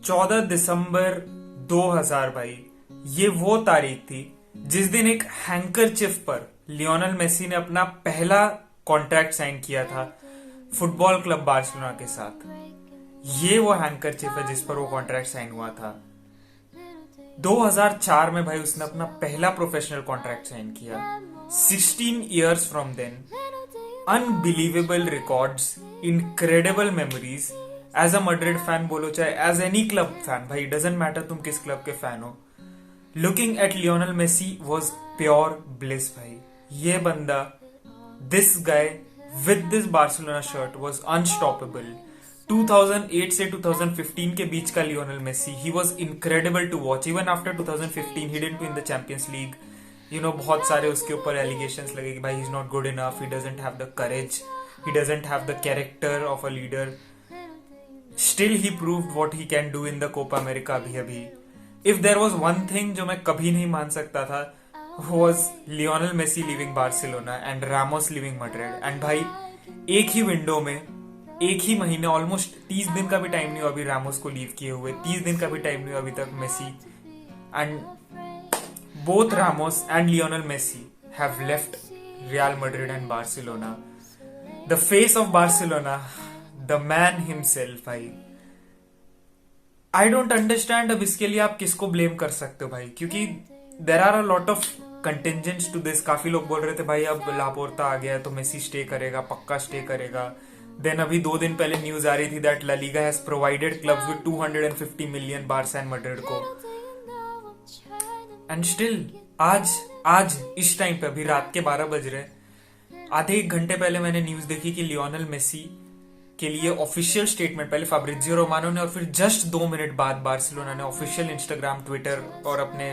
14 दिसंबर 2000 भाई, ये वो तारीख थी जिस दिन एक हैंकरचिफ पर लियोनेल मेसी ने अपना पहला कॉन्ट्रैक्ट साइन किया था फुटबॉल क्लब बार्सिलोना के साथ। ये वो हैंकरचिफ है जिस पर वो कॉन्ट्रैक्ट साइन हुआ था। 2004 में भाई उसने अपना पहला प्रोफेशनल कॉन्ट्रैक्ट साइन किया। 16 years from then, unbelievable records, incredible memories. As a Madrid fan बोलो चाहे एज एनी क्लब फैन, भाई डजेंट मैटर तुम किस क्लब के फैन हो, looking at Lionel Messi was pure bliss भाई। ये बंदा, this guy with this Barcelona shirt was unstoppable. 2008 से 2015 के बीच का Lionel Messi, he was incredible to watch. Even after 2015 he didn't win the Champions League. बहुत सारे उसके ऊपर एलिगेशंस लगे कि भाई he is not good enough, he doesn't have the courage, he doesn't have the character of a leader. Still he proved what he can do in the Copa America अभी। If there was one thing जो मैं कभी नहीं मान सकता था, was Lionel Messi leaving Barcelona and Ramos leaving Madrid. And भाई एक ही विंडो में, एक ही महीने, ऑलमोस्ट 30 दिन का भी टाइम नहीं हुआ अभी रामोस को लीव किए हुए, 30 दिन का भी टाइम नहीं हुआ अभी तक Messi. And both Ramos and Lionel Messi have left Real Madrid and Barcelona. The face of Barcelona, the man himself भाई। I don't understand अब इसके लिए आप किसको ब्लेम कर सकते हो भाई, क्योंकि there are a lot of contingents to this। काफी लोग बोल रहे थे भाई अब लापोर्ता आ गया तो मेसी स्टे करेगा, पक्का स्टे करेगा। देन अभी 2 दिन पहले न्यूज आ रही थी that La Liga has provided clubs with 250 million Barça and Madrid को। एंड स्टिल आज इस टाइम पे, अभी रात के 12 बज रहे, आधे एक घंटे पहले मैंने न्यूज देखी कि लियोनेल मेसी के लिए ऑफिशियल स्टेटमेंट, पहले फाब्रिजियो रोमानो ने और फिर जस्ट 2 मिनट बाद बार्सिलोना ने ऑफिशियल इंस्टाग्राम, ट्विटर और अपने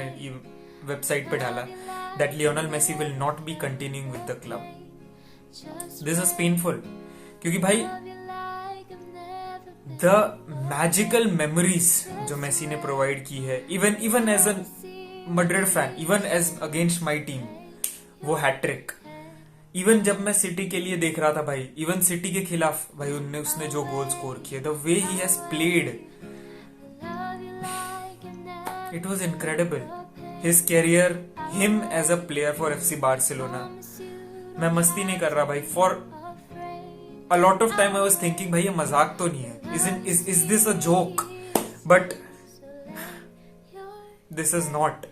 वेबसाइट पे डाला that Lionel Messi will not be continuing with the club. This is painful, क्योंकि भाई द मैजिकल मेमोरीज जो मेसी ने प्रोवाइड की है, even as a Madrid fan, even as against my team, वो हैट्रिक। इवन जब मैं सिटी के लिए देख रहा था भाई, इवन सिटी के खिलाफ भाई उसने जो गोल स्कोर किए, the way he has played, it was incredible. His career, him as a player for FC Barcelona. मैं मस्ती नहीं कर रहा भाई, for a lot of time I was thinking भाई ये मजाक तो नहीं है, is this a joke, but this is not.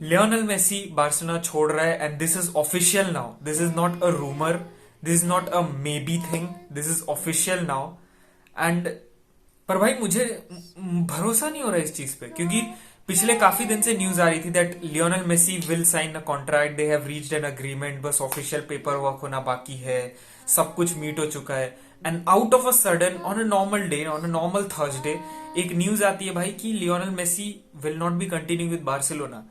Lionel Messi Barcelona छोड़ रहा है and this is official now. This is not a rumour, this is not a may be thing, this is official now. And पर भाई मुझे भरोसा नहीं हो रहा इस चीज पे, क्योंकि पिछले काफी दिन से न्यूज आ रही थी that Lionel Messi will sign a contract, they have reached an agreement, बस ऑफिशियल पेपर वर्क होना बाकी है, सब कुछ मीट हो चुका है। And out of a sudden, on a normal day, on a normal Thursday, एक न्यूज आती है भाई कि Lionel Messi will not be continue with Barcelona.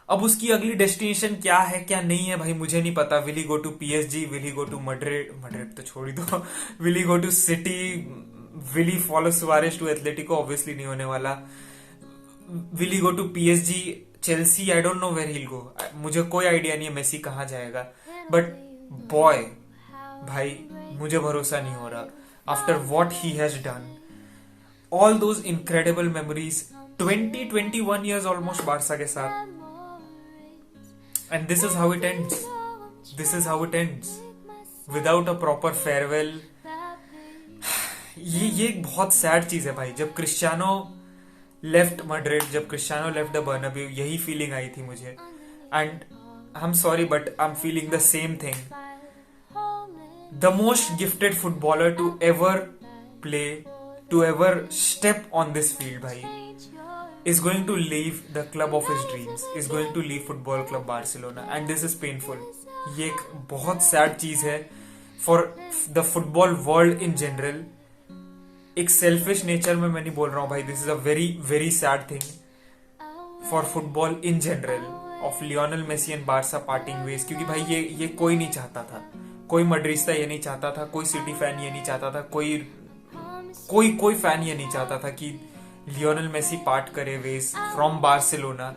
अब उसकी अगली डेस्टिनेशन क्या है क्या नहीं है भाई मुझे नहीं पता। Will he go to PSG, will he go to Madrid तो छोड़ ही दो, will he go to City, will he follow Suarez to Atletico, obviously नहीं होने वाला। Will he go to PSG, Chelsea, I don't know where he go, मुझे कोई idea नहीं है मेसी कहां जाएगा। बट बॉय भाई मुझे भरोसा नहीं हो रहा after what he has done, all those incredible memories, 21 years almost Barca के साथ। And this is how it ends. This is how it ends. Without a proper farewell. ये एक बहुत सैड चीज है भाई। जब क्रिस्टियानो लेफ्ट मैड्रिड, जब क्रिस्टियानो लेफ्ट द बर्नाब्यू, यही फीलिंग आई थी मुझे। And I am sorry but I am feeling the same thing. The most gifted footballer to ever play, to ever step on this field भाई, is going to leave the club of his dreams, is going to leave football club Barcelona, and this is painful. ये एक बहुत sad चीज है for the football world in general. एक selfish nature में मैं नहीं बोल रहा हूँ भाई, this is a very very sad thing for football in general of Lionel Messi and Barca parting ways, क्योंकि भाई ये कोई नहीं चाहता था, कोई मड्रिस्ता ये नहीं चाहता था, कोई सिटी फैन ये नहीं चाहता था, कोई फैन ये नहीं चाहता था कि लियोनेल मेसी पार्ट करे veg from Barcelona.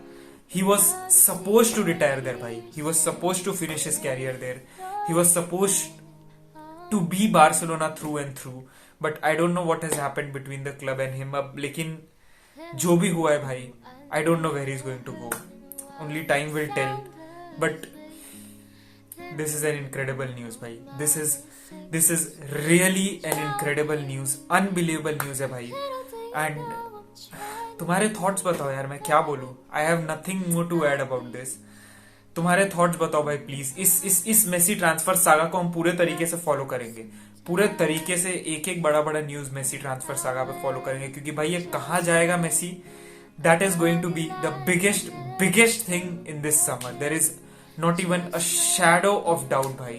He was supposed to retire there भाई, he was supposed to finish his career there, he was supposed to be Barcelona through and through, but I don't know what has happened between the club and him. अब लेकिन जो भी हुआ है भाई, I don't know where he is going to go. Only time will tell. But this is an incredible news भाई. this is really an incredible news, unbelievable news है भाई. and तुम्हारे थॉट्स बताओ यार, मैं क्या बोलूं. I have nothing more to add about this. तुम्हारे थॉट्स बताओ भाई प्लीज. इस मेसी ट्रांसफर सागा को हम पूरे तरीके से फॉलो करेंगे. पूरे तरीके से एक एक बड़ा बड़ा न्यूज मेसी ट्रांसफर सागा पे फॉलो करेंगे, क्योंकि भाई ये कहाँ जाएगा Messi, that is going to be the biggest thing in this summer. There is not even a shadow of doubt bhai.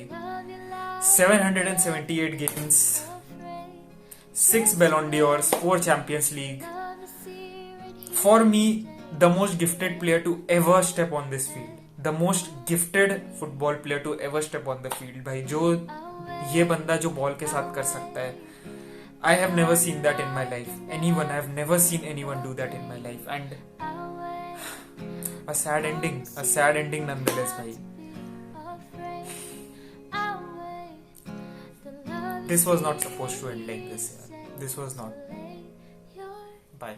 778 games, 6 Ballon d'Ors, 4 Champions League. For me, the most gifted player to ever step on this field. The most gifted football player to ever step on the field भाई. जो ये बंदा जो ball के साथ कर सकता है, I have never seen that in my life. I have never seen anyone do that in my life. And a sad ending nonetheless bhai. This was not supposed to end like this. This was not. Bye.